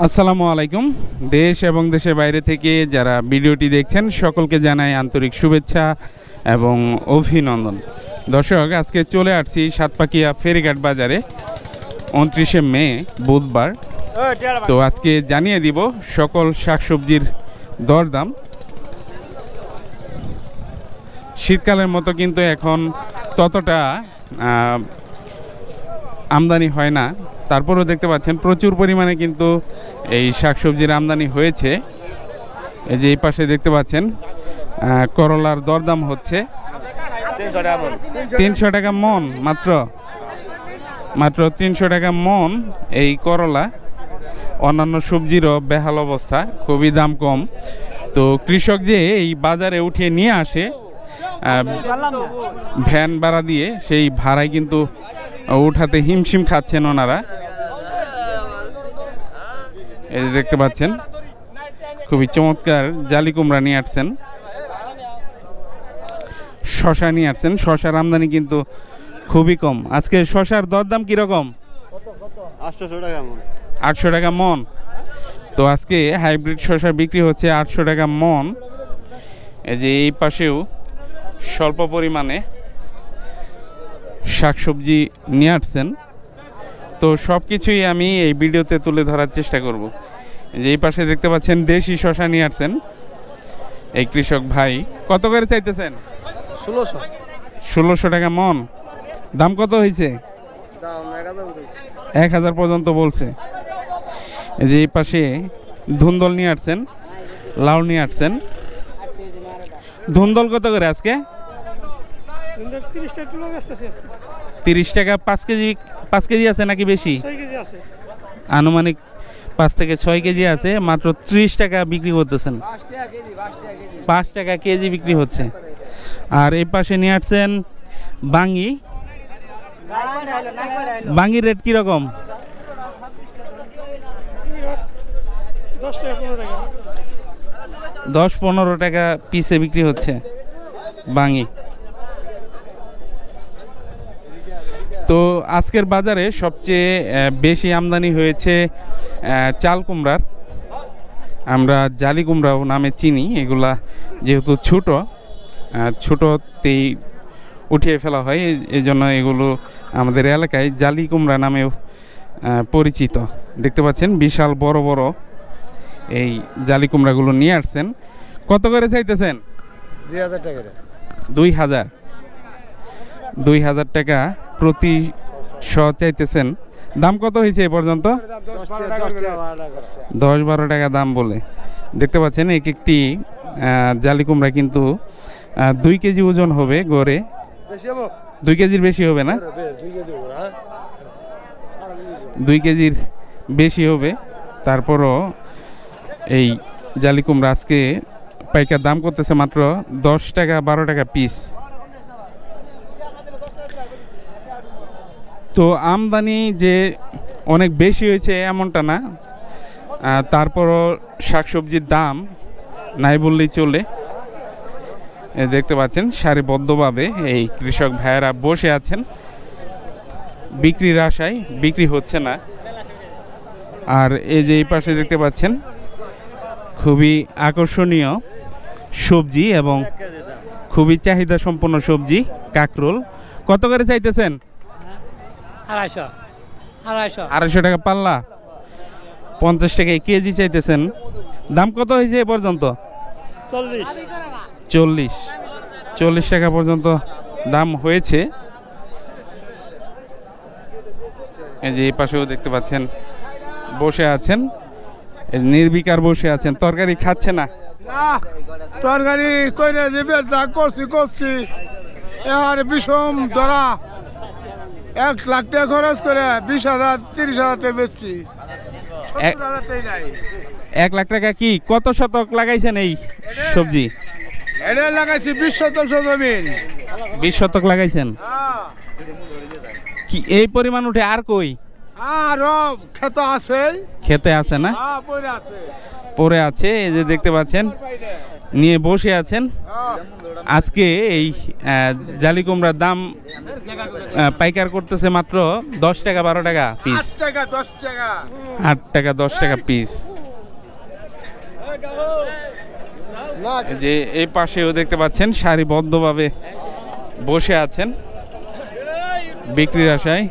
আসসালামু আলাইকুম। দেশ এবং দেশের বাইরে থেকে যারা ভিডিওটি দেখছেন সকলকে জানাই আন্তরিক শুভেচ্ছা এবং অভিনন্দন। দর্শক, আজকে চলে আসছি সাতপাকিয়া ফেরিঘাট বাজারে 29শে মে বুধবার। তো আজকে জানিয়ে দিব সকল শাকসবজির দরদাম। শীতকালের মতো কিন্তু এখন ততটা আমদানি হয় না, তারপরেও দেখতে পাচ্ছেন প্রচুর পরিমাণে কিন্তু এই শাকসবজির আমদানি হয়েছে। এই যে এই পাশে দেখতে পাচ্ছেন করলার দরদাম হচ্ছে 300 টাকা মন, মাত্র 300 টাকা মন এই করলা। অন্যান্য সবজিরও বেহাল অবস্থা, খুবই দাম কম। তো কৃষক যে এই বাজারে উঠিয়ে নিয়ে আসে ভ্যান ভাড়া দিয়ে, সেই ভাড়ায় কিন্তু উঠাতে হিমশিম খাচ্ছেন ওনারা। এই যে দেখতে পাচ্ছেন খুবই চমৎকার জালি কুমড়া নিয়ে আসছেন, শশা নিয়ে আসছেন। শশার আমদানি কিন্তু খুবই কম। আজকে শশার দরদাম কিরকম? 800 টাকা মন। তো আজকে হাইব্রিড শশা বিক্রি হচ্ছে 800 টাকা মন। এই যে এই পাশেও স্বল্প পরিমাণে শাকসবজি নিয়ে আসছেন। তো সব কিছুই আমি এই ভিডিওতে তুলে ধরার চেষ্টা করব। যে এই পাশে দেখতে পাচ্ছেন দেশি শশা নিয়ে আসছেন এই কৃষক ভাই। কত করে চাইতেছেন? 1600 টাকা মন। দাম কত হয়েছে? 1000 পর্যন্ত বলছে। এই যে এই পাশে ধুন্দল নিয়ে আসছেন, লাউ নিয়ে আসছেন। ধুন্দল কত করে আজকে? 30 টাকা। 5 কেজি আছে নাকি বেশি? আনুমানিক 5 থেকে 6 কেজি আছে, মাত্র 30 টাকা বিক্রি করতেছেন। 5 টাকা কেজি বিক্রি হচ্ছে। আর এই পাশে নিয়ে আসছেন বাঙ্গি। বাঙ্গির রেট কিরকম? 10-15 টাকা পিসে বিক্রি হচ্ছে বাঙ্গি। তো আজকের বাজারে সবচেয়ে বেশি আমদানি হয়েছে চাল কুমড়ার। আমরা জালি কুমড়াও নামে চিনি। এগুলা যেহেতু ছোটোতেই উঠিয়ে ফেলা হয়, এই জন্য এগুলো আমাদের এলাকায় জালি কুমড়া নামেও পরিচিত। দেখতে পাচ্ছেন বিশাল বড় বড় এই জালি কুমড়াগুলো নিয়ে আসছেন। কত করে চাইতেছেন? 2000 টাকা প্রতি শ চাইতেছেন। দাম কত হয়েছে এ পর্যন্ত? 10-12 টাকা দাম বলে। দেখতে পাচ্ছেন এক একটি জালি কুমড়া কিন্তু 2 কেজি ওজন হবে গড়ে। 2 কেজির বেশি হবে না? 2 কেজির বেশি হবে। তারপরও এই জালি কুমড়া আজকে পাইকার দাম করতেছে মাত্র 10 টাকা 12 টাকা পিস। তো আমদানি যে অনেক বেশি হয়েছে এমনটা না, তারপরও শাকসবজির দাম নাই বললেই চলে। দেখতে পাচ্ছেন সারিবদ্ধভাবে এই কৃষক ভাইয়েরা বসে আছেন বিক্রির আশায়, বিক্রি হচ্ছে না। আর এই যে এই পাশে দেখতে পাচ্ছেন খুবই আকর্ষণীয় সবজি এবং খুবই চাহিদা সম্পন্ন সবজি কাকরোল। কত করে চাইতেছেন? 250 টাকা পাল্লা। 50 টাকা কেজি চাইতেছেন। দাম কত হয়েছে এ পর্যন্ত? 40 টাকা পর্যন্ত দাম হয়েছে। এই যে এই পাশেও দেখতে পাচ্ছেন বসে আছেন, নির্বিকার বসে আছেন, তরকারি খাচ্ছে না। তরকারি কইরে দিবে, যা করছি আর বিষম ধরা 1 লাখ টাকা খরচ করে 20,000 30,000 টাকা বেচছি। 70,000 টাকা নাই। 1 লাখ টাকা কি কত শতক লাগাইছেন এই সবজি? এটা লাগাইছি 20 শতক জমিন। 20 শতক লাগাইছেন কি? এই পরিমাণ উঠে আর কই? আরো খেতে আছে। খেতে আছে না? পরে আছে। পরে আছে। এই যে দেখতে পাচ্ছেন নিয়ে বসে আছেন। আজকে এই জালি কুমড়ার দাম পাইকার করতেছে মাত্র 10 টাকা 12 টাকা পিস, 8 টাকা 10 টাকা 8 টাকা 10 টাকা পিস। এই যে এই পাশেও দেখতে পাচ্ছেন সারিবদ্ধভাবে বসে আছেন বিক্রির আশায়।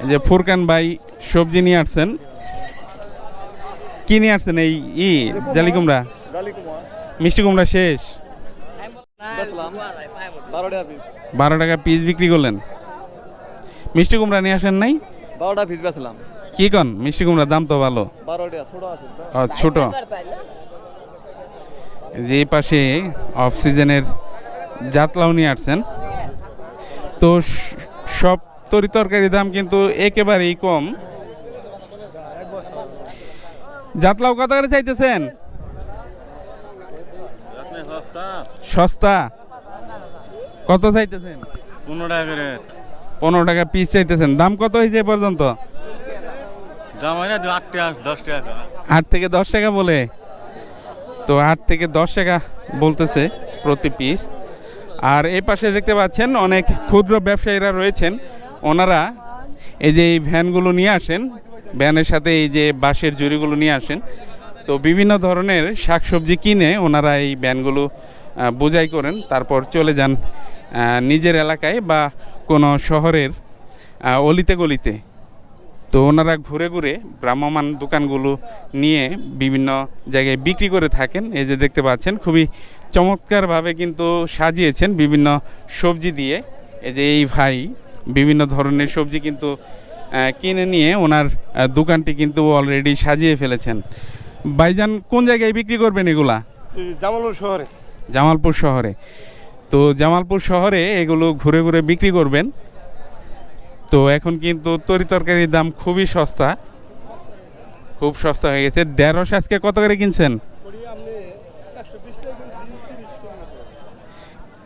এই যে ফুরকান ভাই সবজি নিয়ে আসছেন। কি নিয়ে আসছেন? এই জালি কুমড়া, মিষ্টি কুমড়া শেষ, 12 টাকা পিস বিক্রি করলেন। মিষ্টি কুমড়া নিয়ে আসেন নাই? 12টা পিস বেচলাম। কি কন, মিষ্টি কুমড়ার দাম তো ভালো। 12টা ছোট আছে ছোট। যে এই পাশে অফ সিজনের জাতলাও নিয়ে আসছেন। তো সব তরি তরকারির দাম কিন্তু একেবারেই কম। জাতলাও কত করে চাইতেছেন? সস্তা। কত চাইতেছেন? 15 টাকা করে। 15 টাকা পিস চাইতেছেন। দাম কত হয়েছে এ পর্যন্ত? দাম হয় না 8 টাকা 10 টাকা। 8 থেকে 10 টাকা বলে। তো 8 থেকে 10 টাকা বলতেছে প্রতি পিস। আর এই পাশে দেখতে পাচ্ছেন অনেক ক্ষুদ্র ব্যবসায়ীরা রয়েছেন। ওনারা এই যে এই ভ্যানগুলো নিয়ে আসেন, ভ্যানের সাথে এই যে বাঁশের জুড়িগুলো নিয়ে আসেন। তো বিভিন্ন ধরনের শাকসবজি কিনে ওনারা এই ভ্যানগুলো বোঝাই করেন, তারপর চলে যান নিজের এলাকায় বা কোনো শহরের অলিতে গলিতে। তো ওনারা ঘুরে ঘুরে ভ্রাম্যমান দোকানগুলো নিয়ে বিভিন্ন জায়গায় বিক্রি করে থাকেন। এই যে দেখতে পাচ্ছেন খুবই চমৎকারভাবে কিন্তু সাজিয়েছেন বিভিন্ন সবজি দিয়ে। এই যে এই ভাই বিভিন্ন ধরনের সবজি কিন্তু কিনে নিয়ে ওনার দোকানটি কিন্তু অলরেডি সাজিয়ে ফেলেছেন। ভাইজান কোন জায়গায় বিক্রি করবেন এগুলা? জামালপুর শহরে। জামালপুর শহরে। তো জামালপুর শহরে এগুলো ঘুরে ঘুরে বিক্রি করবেন। তো এখন কিন্তু তরি তরকারির দাম খুবই সস্তা, খুব সস্তা হয়ে গেছে। ঢেঁড়স আজকে কত করে কিনছেন?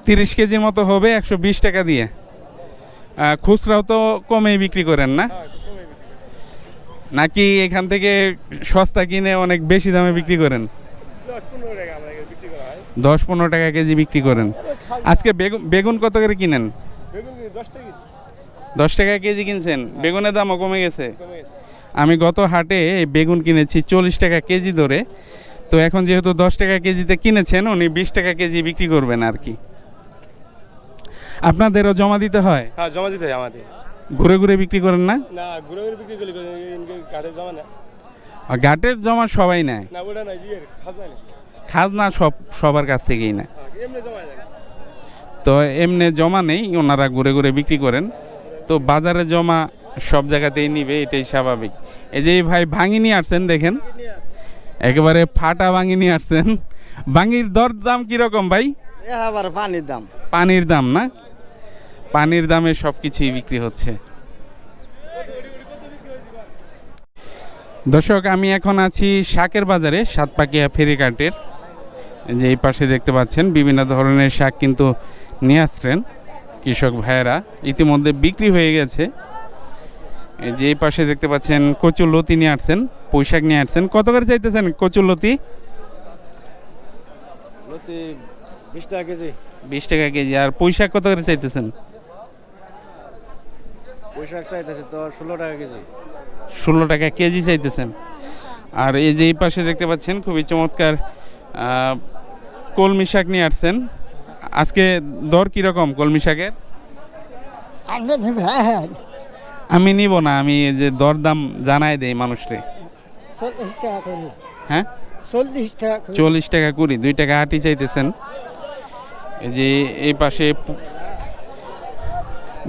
30 কেজির মতো হবে 120 টাকা দিয়ে। খুচরাও তো কমেই বিক্রি করেন না নাকি এখান থেকে সস্তা কিনে অনেক বেশি দামে বিক্রি করেন? 10-15 টাকা কেজি বিক্রি করেন। আজকে বেগুন কত করে কিনেন? 10 টাকা কেজি কিনছেন। বেগুনের দামও কমে গেছে। আমি গত হাটে বেগুন কিনেছি 40 টাকা কেজি ধরে। তো এখন যেহেতু 10 টাকা কেজিতে কিনেছেন, উনি 20 টাকা কেজি বিক্রি করবেন আর কি। আপনাদেরও জমা দিতে হয়? হ্যাঁ, জমা দিতে হয় আমাদের। ঘুরে ঘুরে বিক্রি করেন না? না, ঘুরে ঘুরে বিক্রি করি, ঘাটে জমা না। ঘাটের জমা সবাই নেয় না, ওটা না, খাজনা নেই। খাজনা সবার কাছ থেকেই নেয়। এমনি জমা যায় না। তো এমনি জমা নেই, ওনারা ঘুরে ঘুরে বিক্রি করেন। তো বাজারে জমা সব জায়গাতেই নিবে, এটাই স্বাভাবিক। এই যে ভাই ভাঙি নিয়ে আসছেন, দেখেন একেবারে ফাটা ভাঙি নিয়ে আসছেন। ভাঙির দর দাম কিরকম ভাই? আবার পানির দাম। পানির দাম না? পানির দামে সব কিছুই বিক্রি হচ্ছে। দর্শক, আমি এখন আছি শাকের বাজারে, সাতপাকিয়া ফেরিঘাটের। যে এই পাশে দেখতে পাচ্ছেন বিভিন্ন ধরনের শাক কিন্তু নিয়ে আসছেন কৃষক ভাইয়েরা, ইতিমধ্যে বিক্রি হয়ে গেছে। এই যে এই পাশে দেখতে পাচ্ছেন কচুর লতি নিয়ে আসছেন, পুঁই শাক নিয়ে আসছেন। কত করে চাইতেছেন কচুর লতি? 20 টাকা কেজি। 20 টাকা কেজি। আর পুঁই শাক কত করে চাইতেছেন? পুঁই শাক চাইতেছে তো 16 টাকা কেজি। 16 টাকা কেজি চাইতেছেন। আর এই যে এই পাশে দেখতে পাচ্ছেন খুবই চমৎকার কলমি শাক নিয়ে আসছেন। আজকে দর কিরকম কলমি শাকের? আমি নিব না, আমি যে দর দাম জানাই দেই মানুষকে। 40 টাকা করে। হ্যাঁ, 40 টাকা করে। 40 টাকা কুড়ি, 2 টাকা আটি চাইতেছেন। এই যে এই পাশে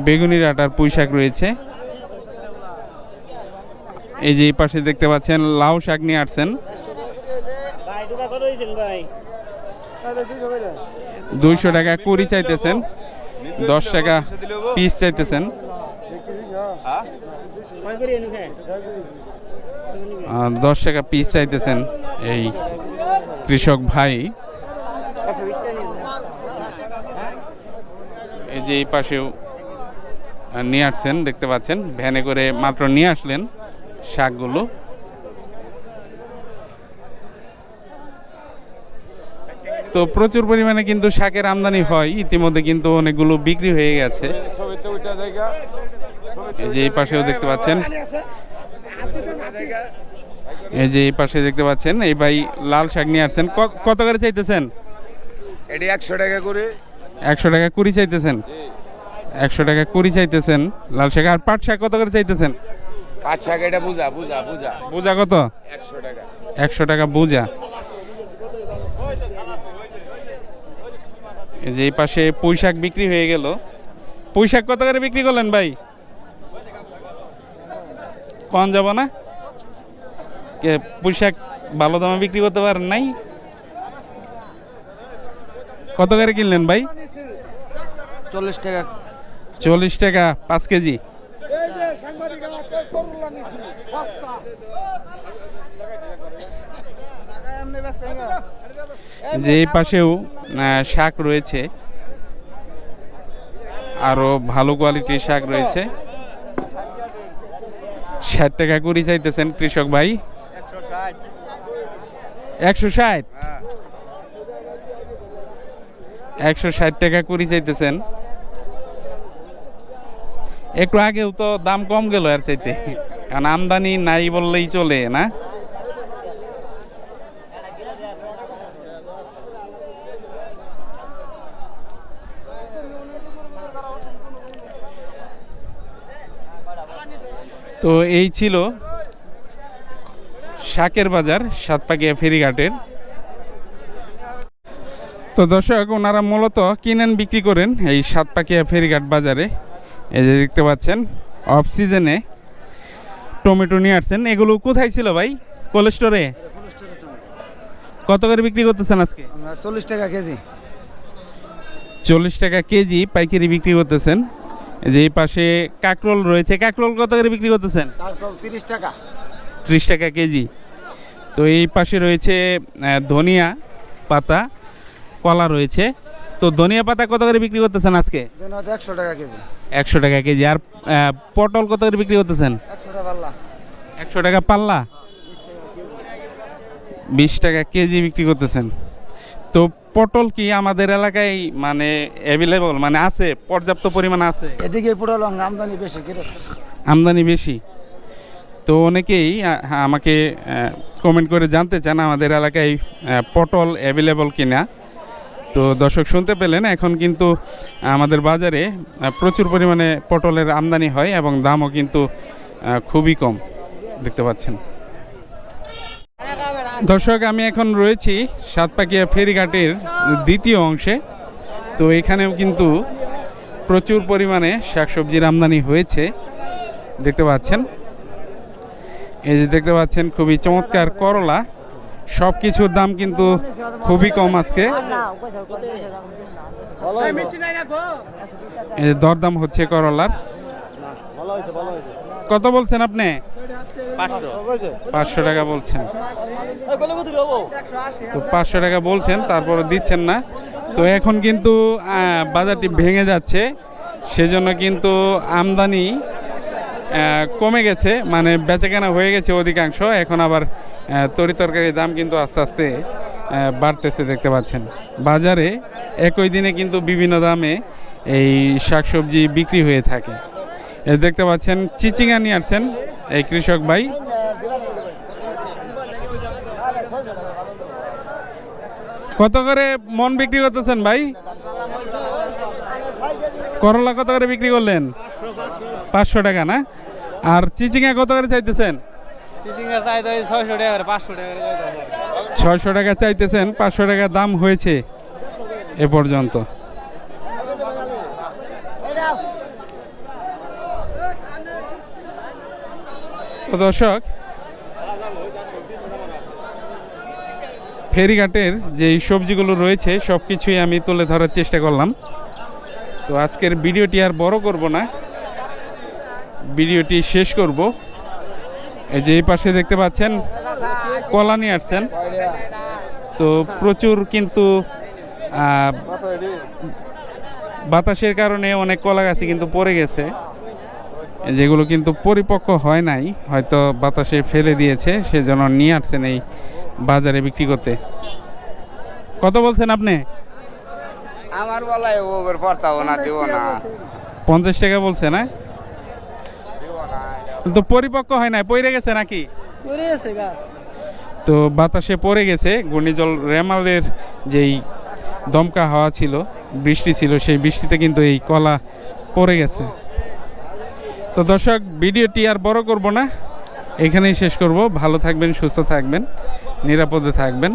বেগুনির আটার পুঁই শাক রয়েছে। এই যে এই পাশে দেখতে পাচ্ছেন লাউ শাক নিয়ে আসছেন। 200 টাকা কুড়ি চাইতেছেন, 10 টাকা পিস চাইতেছেন। 10 টাকা পিস চাইতেছেন এই কৃষক ভাই। এই যে এই পাশেও নিয়ে আসছেন, দেখতে পাচ্ছেন ভ্যানে করে মাত্র নিয়ে আসলেন শাকগুলো। তো প্রচুর পরিমাণে কিন্তু শাকের আমদানি হয়, ইতিমধ্যে কিন্তু অনেকগুলো বিক্রি হয়ে গেছে। এই যে এই পাশেও দেখতে পাচ্ছেন, এই যে এই পাশে দেখতে পাচ্ছেন এই ভাই লাল শাক নিয়ে আসছেন। কত করে চাইতেছেন? এটি 100 টাকা করে। 100 টাকা কুড়ি চাইতেছেন, 100 টাকা কুড়ি চাইতেছেন লাল শাক। আর পাট শাক কত করে চাইতেছেন? পাঁচ শাক এটা বুঝা বুঝা কত? 100 টাকা। 100 টাকা বুঝা। এই যে এই পাশে পুঁই শাক বিক্রি হয়ে গেল। পুঁই শাক কত করে বিক্রি করলেন ভাই? কম যাব না? কে পুঁই শাক ভালো দামে বিক্রি করতে পারেন নাই? কত করে কিনলেন ভাই? 40 টাকা। 40 টাকা 5 কেজি। যে এই পাশেও শাক রয়েছে, আরো ভালো কোয়ালিটির শাক রয়েছে। 60 টাকা কুড়ি চাইতেছেন কৃষক ভাই। 160 160 টাকা কুড়ি চাইতেছেন। একটু আগেও তো দাম কম গেল আর চাইতে, কারণ আমদানি নাই বললেই চলে না। তো এই ছিল শাকের বাজার সাতপাকিয়া ফেরিঘাটের। তো দর্শক, ওনারা মূলত কিনেন বিক্রি করেন এই সাতপাকিয়া ফেরিঘাট বাজারে। এই যে দেখতে পাচ্ছেন অফ সিজনে টমেটো নিয়ে আসছেন। এগুলো কোথায় ছিল ভাই? কোল্ড স্টোরে। কত করে বিক্রি করতেছেন আজকে? 40 টাকা কেজি। 40 টাকা কেজি পাইকারি বিক্রি করতেছেন। এই যে এই পাশে কাকরোল রয়েছে, কাকরোল কত করে বিক্রি করতেছেন? তারপর 30 টাকা। 30 টাকা কেজি। তো এই পাশে রয়েছে ধনিয়া পাতা, কলা রয়েছে। তো ধনিয়া পাতা কত করে বিক্রি করতেছেন আজকে? 100 টাকা কেজি। 100 টাকা কেজি। আর পটল কত করে বিক্রি করতেছেন? 100 টাকা পাল্লা। 100 টাকা পাল্লা। 20 টাকা কেজি বিক্রি করতেছেন। তো পটল কি আমাদের এলাকায় মানে অ্যাভেলেবল, মানে আছে, পর্যাপ্ত পরিমাণে আছে? এদিকে পটল আমদানি বেশি। আমদানি বেশি। তো অনেকেই আমাকে কমেন্ট করে জানতে চান আমাদের এলাকায় পটল অ্যাভেলেবল কিনা। তো দর্শক শুনতে পেলেন, এখন কিন্তু আমাদের বাজারে প্রচুর পরিমাণে পটলের আমদানি হয় এবং দামও কিন্তু খুবই কম দেখতে পাচ্ছেন। দর্শক, আমি এখন রয়েছি সাতপাকিয়া ফেরিঘাটের দ্বিতীয় অংশে। তো এখানেও কিন্তু প্রচুর পরিমাণে শাকসবজির আমদানি হয়েছে দেখতে পাচ্ছেন। এই যে দেখতে পাচ্ছেন খুবই চমৎকার করলা। সব কিছুর দাম কিন্তু খুবই কম আজকে। এই যে দরদাম হচ্ছে করলার। কত বলছেন আপনি? 500 টাকা বলছেন। তো 500 টাকা বলছেন, তারপরে দিচ্ছেন না। তো এখন কিন্তু বাজারটি ভেঙে যাচ্ছে, সেজন্য কিন্তু আমদানি কমে গেছে, মানে বেচাকেনা হয়ে গেছে অধিকাংশ। এখন আবার তরিতরকারির দাম কিন্তু আস্তে আস্তে বাড়তেছে দেখতে পাচ্ছেন। বাজারে একই দিনে কিন্তু বিভিন্ন দামে এই শাকসবজি বিক্রি হয়ে থাকে। দেখতে পাচ্ছেন চিচিঙ্গা নিয়ে আসছেন এই কৃষক ভাই। কত করে মন বিক্রি করতেছেন ভাই? করলা কত করে বিক্রি করলেন? 500 টাকা না? আর চিচিঙ্গা কত করে চাইতেছেন? 600 টাকা চাইতেছেন, 500 টাকা দাম হয়েছে এ পর্যন্ত। তো দর্শক, ফেরিঘাটের যে সবজিগুলো রয়েছে সব কিছুই আমি তুলে ধরার চেষ্টা করলাম। তো আজকের ভিডিওটি আর বড় করব না, ভিডিওটি শেষ করব। এই যে এই পাশে দেখতে পাচ্ছেন কলা নিয়ে আসছেন। তো প্রচুর কিন্তু বাতাসের কারণে অনেক কলা গাছে কিন্তু পড়ে গেছে, যেগুলো কিন্তু পরিপক্ক হয় নাই, হয়তো বাতাসে ফেলে দিয়েছে, সেজন্য নিয়ে আসছেন এই বাজারে বিক্রি করতে। কত বলছেন আপনি? আমার বলাই ওর পড়তাও না দিব না 50 টাকা বলছে না? তো পরিপক্ক হয় নাই, পড়ে গেছে নাকি? পড়ে গেছে গাছ। তো বাতাসে পড়ে গেছে। ঘূর্ণিঝড় রেমালের যেই দমকা হাওয়া ছিল, বৃষ্টি ছিল, সেই বৃষ্টিতে কিন্তু এই কলা পড়ে গেছে। তো দর্শক, ভিডিওটি আর বড় করব না, এখানেই শেষ করব। ভালো থাকবেন, সুস্থ থাকবেন, নিরাপদে থাকবেন।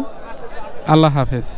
আল্লাহ হাফেজ।